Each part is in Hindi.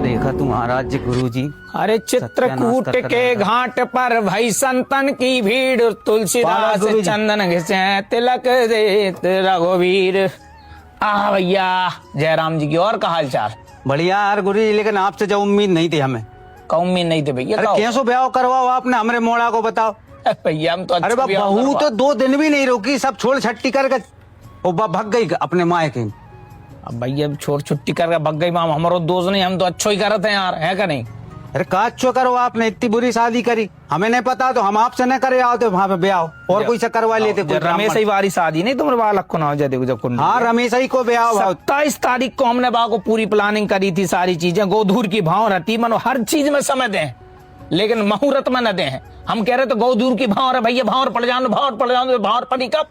देखा तू महाराज गुरुजी। अरे चित्रकूट के घाट पर भाई संतन की भीड़, तुलसीदास चंदन घिसे तिलक देत रघुवीर। भैया जयराम जी की और का हाल चाल? बढ़िया यार गुरुजी, लेकिन आपसे जो उम्मीद नहीं थी हमें। का उम्मीद नहीं थी भैया? कैसो ब्याह करवाओ आपने हमरे मोड़ा को बताओ। भैया हम तो अरे बहू तो 2 दिन भी नहीं रुकी, सब छोड़ छट्टी करके भाग गई अपने मायके। अब भैया छोड़ छुट्टी करके भाग गई माम, हमारो दोस्त नहीं, हम तो अच्छो ही करते हैं यार, है का नहीं? अरे का अच्छो करो, आपने इतनी बुरी शादी करी, हमें नहीं पता तो हम आपसे न करे आओ तो वहां पे ब्याह और कोई से करवा लेते। रमेश ही वारी शादी नहीं तुम्हारे बालक को ना जब जब हाँ रमेश ही को ब्याह। 27 तारीख को हमने बा को पूरी प्लानिंग करी थी, सारी चीजें गोधूर की भाव रहती, मनो हर चीज में समय दें लेकिन मुहूर्त में न दें। हम कह रहे तो गोधूर की भाव है भैया, भावर पड़ जाओ भावर पड़ी कब?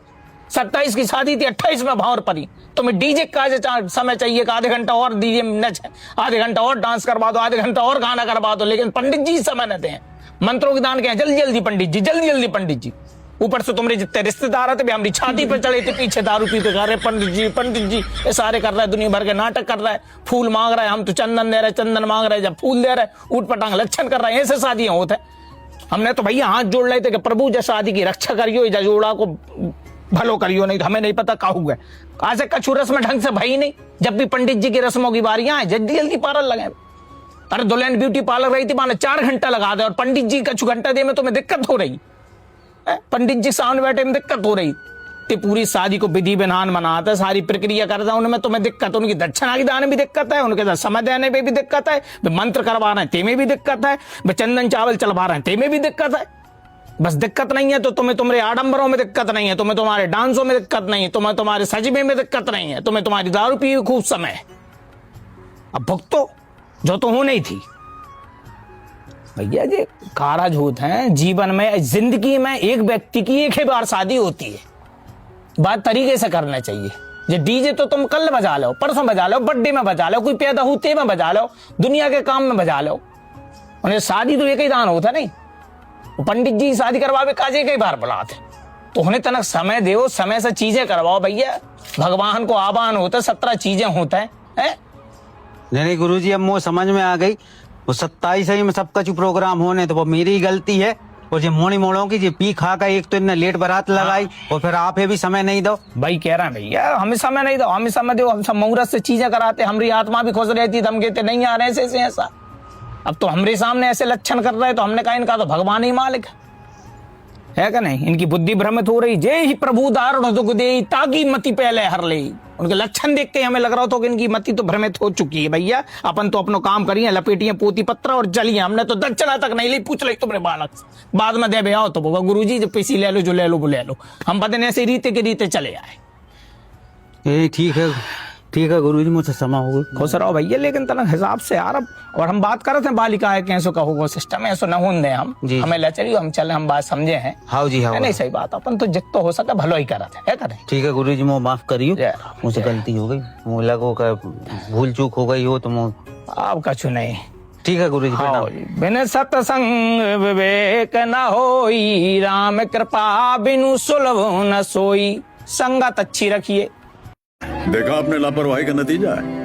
27 की शादी थी, 28 में भावर पड़ी। तुम्हें डीजे का समय चाहिए कि आधे घंटा और डीजे नच, आधे घंटा और डांस करवा दो, आधे घंटा और गाना करवा दो, लेकिन पंडित जी समय न दें। मंत्रों की दान के जल्दी जल्दी पंडित जी, जल्दी जल्दी पंडित जी। ऊपर से तुम्हारे जितने रिश्तेदार थे हमारी छाती पे चढ़े थे, पीछे दारू पीते कर रहे पंडित जी ये सारे कर रहा है, दुनिया भर के नाटक कर रहा है, फूल मांग रहा है, हम तो चंदन दे रहे, चंदन मांग रहे, जब फूल दे रहे ऊट पटांग लक्षण कर रहा है। ऐसे शादियां होते हैं। हमने तो भैया हाथ जोड़ रहे थे कि प्रभु जब शादी की रक्षा करियो, जोड़ा को भलो करियो, नहीं तो हमें नहीं पता का हुआ। आज कछु रस्म ढंग से भाई नहीं, जब भी पंडित जी की रस्मों की बारियां आए जल्दी जल्दी पार्लर लगे। अरे दुल्हन ब्यूटी पार्लर रही थी, माने 4 घंटा लगा दे और पंडित जी कछु घंटा दे में तुम्हें दिक्कत हो रही, पंडित जी सामने बैठे में दिक्कत हो रही। पूरी शादी को विधि विधान मनाता है, सारी प्रक्रिया करता है, उनमें तुम्हें दिक्कत, उनकी दक्षिणा की दान में भी दिक्कत है, उनके साथ समय देने में भी दिक्कत है, मंत्र करवा रहे हैं ते में भी दिक्कत है, चंदन चावल चलवा रहे हैं ते में भी दिक्कत है। बस दिक्कत नहीं है तो तुम्हें तुम्हारे आडंबरों में दिक्कत नहीं है, तुम्हें तुम्हारे डांसों में दिक्कत नहीं है, तुम्हें तुम्हारे सजमे में दिक्कत नहीं है, तुम्हें तुम्हारी दारू पी खूब समय। अब भुगतो जो तो हो नहीं थी भैया। ये कारज होते हैं जीवन में, जिंदगी में एक व्यक्ति की एक ही बार शादी होती है, बात तरीके से करना चाहिए। ये डीजे तो तुम कल बजा लो, परसों बजा लो, बर्थडे में बजा लो, कोई पैदा होते में बजा लो, दुनिया के काम में बजा लो, उन्हें शादी तो एक ही दान होता नहीं। पंडित जी शादी करवावे काजे कई बार बुलाते, तो उन्हें तनक समय दो, समय से चीजें करवाओ भैया। भगवान को आह्वान होता है, 17 चीजें होता है। नहीं गुरुजी, अब वो समझ में आ गई, वो 27 में सबका जो प्रोग्राम होने तो वो मेरी ही गलती है। और जो मोड़ी मोड़ों की जो पी खा का एक तो इतने लेट बारात लगाई, और फिर आप भी समय नहीं दो। भाई कह रहे हैं भैया हमें समय नहीं दो, हमें समय दो, हम सब मुहूर्त से चीजें कराते, हमारी आत्मा भी खुश रहती, हम कहते नहीं आ रहे ऐसे ऐसा। अब तो हमारे सामने ऐसे लक्षण कर रहे तो हमने कहा इनका तो भगवान ही मालिक है का नहीं, इनकी बुद्धि भ्रमित हो रही। जय ही प्रभु दारुण दुख दे ताकि मति पहले हर ले। उनके लक्षण देख के हमें लग रहा था कि इनकी मति तो भ्रमित हो चुकी है। भैया अपन तो अपनो काम करिए, लपेटिए पोती पत्र और चलिए, हमने तो दक्षिणा तक नहीं ली, पूछ ली तुम्हारे बालक से, बाद में दे आओ तो बोगा गुरुजी जो पैसी ले लो, जो ले लो वो ले लो। हम पता नहीं ऐसे रीते के रीते चले आए। ठीक है गुरुजी, मुझसे समय हो गई, खुश रहो भैया, लेकिन तना हिसाब से यार। और हम बात कर रहे थे बालिका है कैसो का होगा सिस्टम, ऐसो न होने दे हम, हमें ले चलिए, हम चले, हम बात समझे हैं। हाँ जी हाँ, नहीं सही बात, अपन तो जितना हो सका भलो ही करा थे, है करे। ठीक है गुरुजी, मुझे माफ करियो, मुझसे गलती हो गई, मुझे लगो का भूल चूक हो गई हो तो आप कछु नहीं। ठीक है गुरुजी। बिन सत्संग विवेक न होई, राम कृपा बिनु सुलभ न सोई। संगत अच्छी रखिए। देखा आपने लापरवाही का नतीजा है।